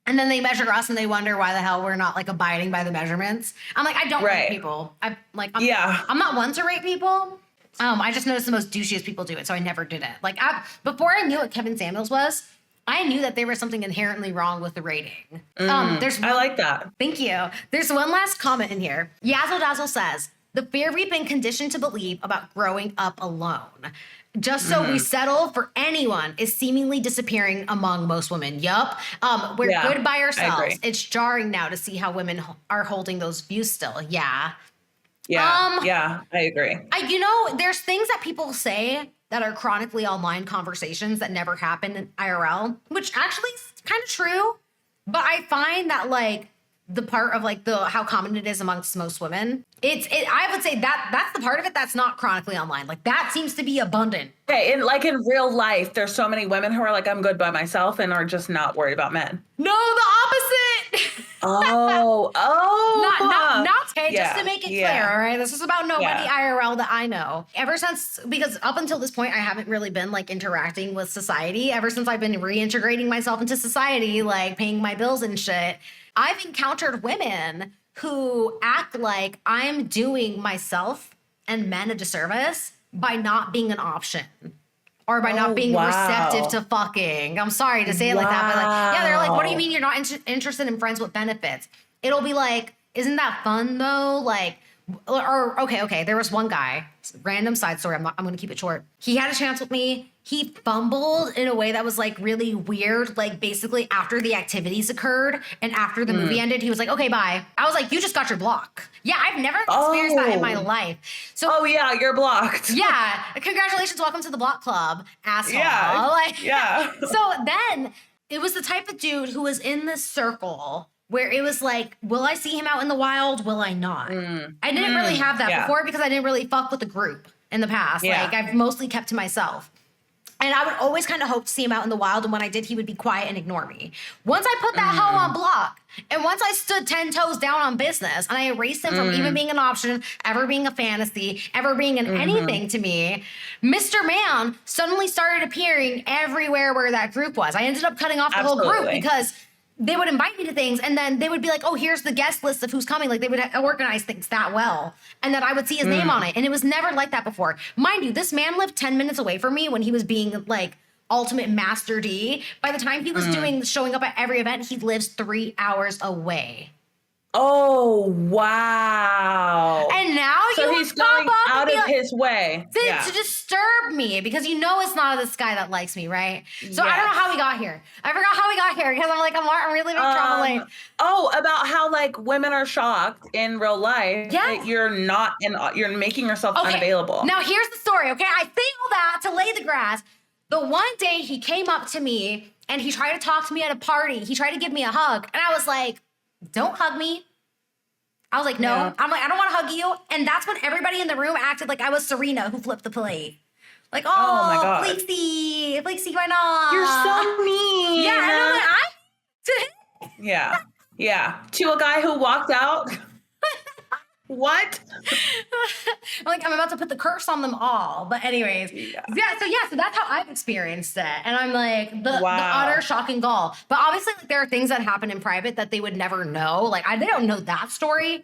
And then they measure us and they wonder why the hell we're not like abiding by the measurements. I'm like, I don't rate people. I'm not one to rate people. I just noticed the most douchiest people do it. So I never did it. Like before I knew what Kevin Samuels was, I knew that there was something inherently wrong with the rating. I like that. Thank you. There's one last comment in here. Yazzle Dazzle says, the fear we've been conditioned to believe about growing up alone. Just so we settle for anyone is seemingly disappearing among most women. Yup. We're good by ourselves. It's jarring now to see how women are holding those views still. Yeah. Yeah, I agree. There's things that people say that are chronically online conversations that never happen in IRL, which actually is kind of true. But I find that like the part of like how common it is amongst most women, I would say that's the part of it that's not chronically online. Like that seems to be abundant. Okay, in real life, there's so many women who are like, I'm good by myself and are just not worried about men. No, the opposite. Not Tay, just to make it clear, all right? This is about nobody IRL that I know. Because up until this point, I haven't really been like interacting with society. Ever since I've been reintegrating myself into society, like paying my bills and shit, I've encountered women who act like I'm doing myself and men a disservice by not being an option. Or by not being receptive to fucking. I'm sorry to say it like that, but like, they're like, what do you mean you're not interested in friends with benefits? It'll be like, isn't that fun though? Like, okay. There was one guy, random side story. I'm going to keep it short. He had a chance with me. He fumbled in a way that was like really weird. Like basically after the activities occurred and after the movie ended, he was like, okay, bye. I was like, you just got your block. Yeah, I've never experienced that in my life. So, you're blocked. Yeah. Congratulations. Welcome to the block club, asshole. Yeah. So then it was the type of dude who was in this circle where it was like, will I see him out in the wild? Will I not? I didn't really have that before because I didn't really fuck with the group in the past. Yeah. Like I've mostly kept to myself. And I would always kind of hope to see him out in the wild. And when I did, he would be quiet and ignore me. Once I put that hoe on block, and once I stood 10 toes down on business, and I erased him from even being an option, ever being a fantasy, ever being anything to me, Mr. Man suddenly started appearing everywhere where that group was. I ended up cutting off the whole group because they would invite me to things and then they would be like, oh, here's the guest list of who's coming. Like they would organize things that well. And then I would see his name on it. And it was never like that before. Mind you, this man lived 10 minutes away from me when he was being like ultimate master D. By the time he was showing up at every event, he lives 3 hours away. Oh, wow. And now he's going out of his way to disturb me because it's not this guy that likes me, right? So I don't know how we got here. I forgot how we got here because I'm really big trouble late. About how like women are shocked in real life that you're making yourself unavailable. Now here's the story, okay? I say all that to lay the grass. The one day he came up to me and he tried to talk to me at a party. He tried to give me a hug. And I was like, don't hug me. I was like, no. Yeah. I'm like, I don't want to hug you. And that's when everybody in the room acted like I was Serena who flipped the plate. Like, oh my God. Fleeksie, why not? You're so mean. Yeah, and I'm like, Yeah. To a guy who walked out. What? I'm like, I'm about to put the curse on them all. But anyways, so that's how I've experienced it. And I'm like, the utter shock and gall. But obviously, like, there are things that happen in private that they would never know. Like, they don't know that story.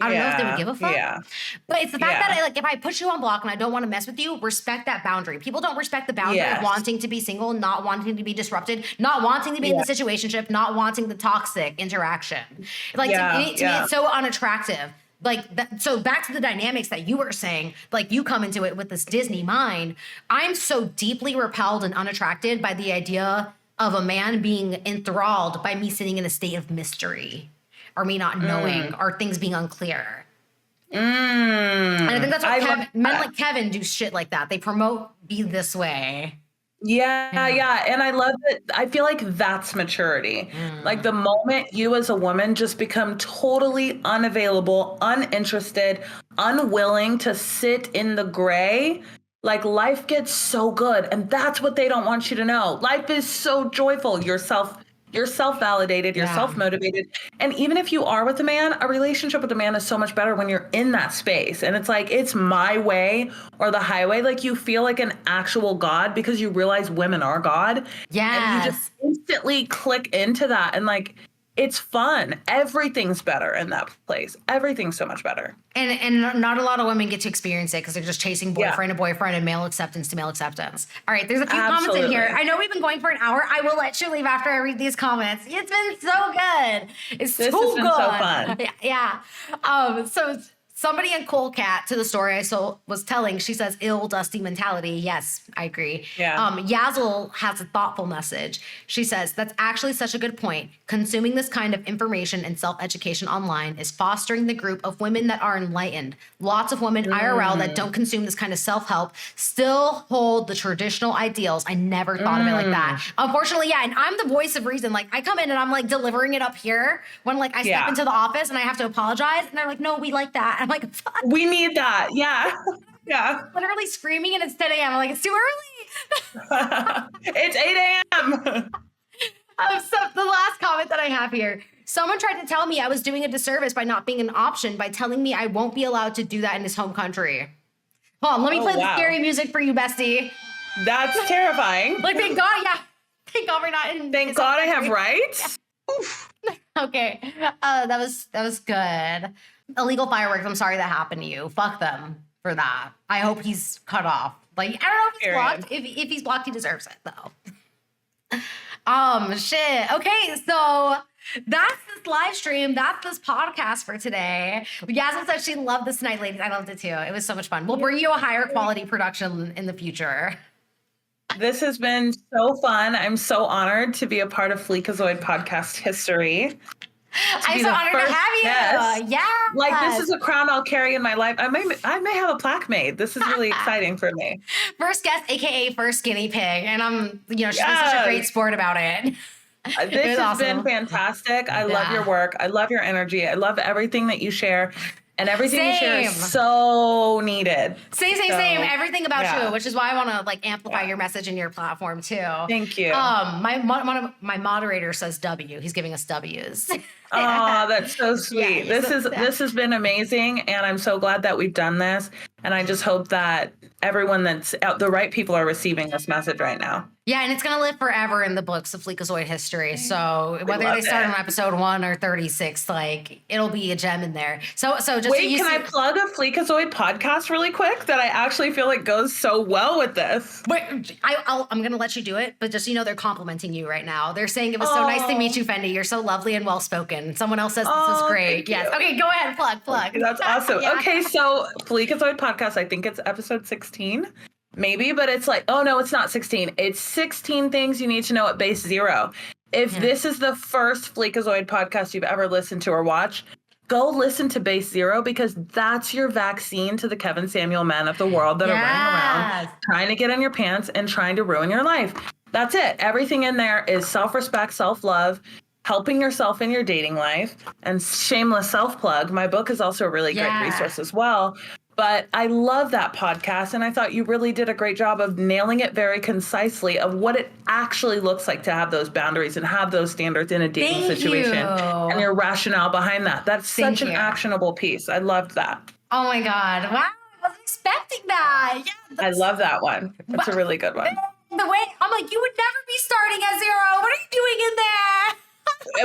I don't know if they would give a fuck. Yeah. But it's the fact that, like, if I put you on block and I don't want to mess with you, respect that boundary. People don't respect the boundary of wanting to be single, not wanting to be disrupted, not wanting to be in the situationship, not wanting the toxic interaction. Like, to me, it's so unattractive. Like, so back to the dynamics that you were saying, like, you come into it with this Disney mind. I'm so deeply repelled and unattracted by the idea of a man being enthralled by me sitting in a state of mystery or me not knowing or things being unclear. And I think that's what men like Kevin do shit like that. They promote be this way. Yeah. And I love it. I feel like that's maturity. Like the moment you as a woman just become totally unavailable, uninterested, unwilling to sit in the gray, like life gets so good. And that's what they don't want you to know. Life is so joyful. You're self-validated, you're self-motivated. And even if you are with a man, a relationship with a man is so much better when you're in that space. And it's like, it's my way or the highway. Like you feel like an actual God because you realize women are God. And you just instantly click into that. And like, it's fun. Everything's better in that place. Everything's so much better. And not a lot of women get to experience it because they're just chasing boyfriend to boyfriend and male acceptance to male acceptance. All right, there's a few comments in here. I know we've been going for an hour. I will let you leave after I read these comments. It's been so good. This has been so fun. Yeah. So somebody in Cold Cat, to the story I was telling, she says, ill, dusty mentality. Yes, I agree. Yazzle has a thoughtful message. She says, that's actually such a good point. Consuming this kind of information and self-education online is fostering the group of women that are enlightened. Lots of women IRL that don't consume this kind of self-help still hold the traditional ideals. I never thought of it like that. Unfortunately, and I'm the voice of reason. Like, I come in and I'm like delivering it up here when like I step into the office and I have to apologize. And they're like, no, we like that. I'm like, fuck. We need that. Yeah. Literally screaming and it's 10 a.m. I'm like, it's too early. It's 8 a.m. So the last comment that I have here. Someone tried to tell me I was doing a disservice by not being an option by telling me I won't be allowed to do that in his home country. Hold on, let me play the scary music for you, bestie. That's terrifying. Like, thank God, Thank God we're not in. Thank God I have rights. Okay. That was good. Illegal fireworks. I'm sorry that happened to you. Fuck them for that. I hope he's cut off. Like, I don't know if he's blocked. If he's blocked, he deserves it though. Shit. Okay, so that's this live stream. That's this podcast for today. Yasmin said she loved this night, ladies. I loved it too. It was so much fun. We'll bring you a higher quality production in the future. This has been so fun. I'm so honored to be a part of Fleekazoid podcast history. I'm so honored to have you. Guest. Yeah. Like, this is a crown I'll carry in my life. I may have a plaque made. This is really exciting for me. First guest, AKA first guinea pig. And she's been such a great sport about it. This has been fantastic. I love your work. I love your energy. I love everything that you share. And everything you share is so needed. Same. Everything about you, which is why I want to like amplify your message and your platform too. Thank you. One of my moderators says W. He's giving us W's. Oh, that's so sweet. This has been amazing, and I'm so glad that we've done this. And I just hope that everyone that's out, the right people are receiving this message right now. Yeah, and it's going to live forever in the books of Fleekazoid history. So whether they start on episode 1 or 36, like, it'll be a gem in there. So just wait, can I plug a Fleekazoid podcast really quick that I actually feel like goes so well with this? Wait, I'm going to let you do it, but just they're complimenting you right now. They're saying it was so nice to meet you, Fendi. You're so lovely and well spoken. Someone else says this is great. Yes. Okay, go ahead, plug. Okay, that's awesome. Okay, so Fleekazoid podcast, I think it's episode 16. Maybe, but it's like, oh no, it's not 16. It's 16 things you need to know at base 0. If this is the first Fleekazoid podcast you've ever listened to or watched, go listen to base 0 because that's your vaccine to the Kevin Samuel men of the world that are running around trying to get in your pants and trying to ruin your life. That's it. Everything in there is self-respect, self-love, helping yourself in your dating life, and shameless self-plug. My book is also a really great resource as well. But I love that podcast, and I thought you really did a great job of nailing it very concisely of what it actually looks like to have those boundaries and have those standards in a dating Thank situation, you. and your rationale behind that. That's Thank such an you. actionable piece. I loved that. Oh my God. Wow. I wasn't expecting that. Yeah. I love that one. That's a really good one. The way I'm like, you would never be starting at zero. What are you doing in there?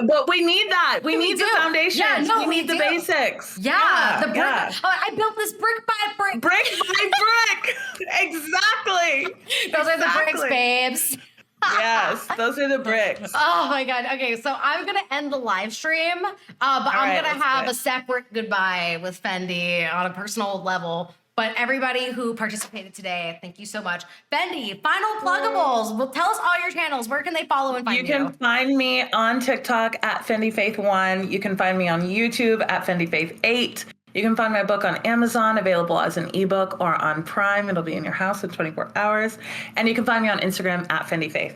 But we need that. We need the do. foundation. Yeah, no, we we need the do. basics. Yeah, the brick. yeah. Oh, I built this brick by brick. Brick by brick. Exactly. Those are the bricks, Exactly. babes. Yes, those are the bricks. Oh my God. Okay, so I'm gonna end the live stream, but I'm right, gonna let's have do a it. separate goodbye with Fendi on a personal level. But everybody who participated today, thank you so much. Fendi, final pluggables. Well, tell us all your channels. Where can they follow and find you? You can find me on TikTok at FendiFaith1. You can find me on YouTube at FendiFaith8. You can find my book on Amazon, available as an ebook, or on Prime. It'll be in your house in 24 hours. And you can find me on Instagram at FendiFaith.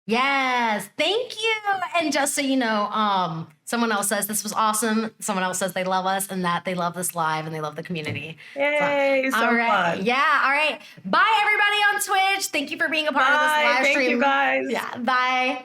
Yes, thank you. And just so you know, someone else says this was awesome. Someone else says they love us and that they love this live and they love the community. Yay, so all right. fun. Yeah, all right. Bye, everybody on Twitch. Thank you for being a part of this Bye. live Thank stream. you, guys. Yeah, bye.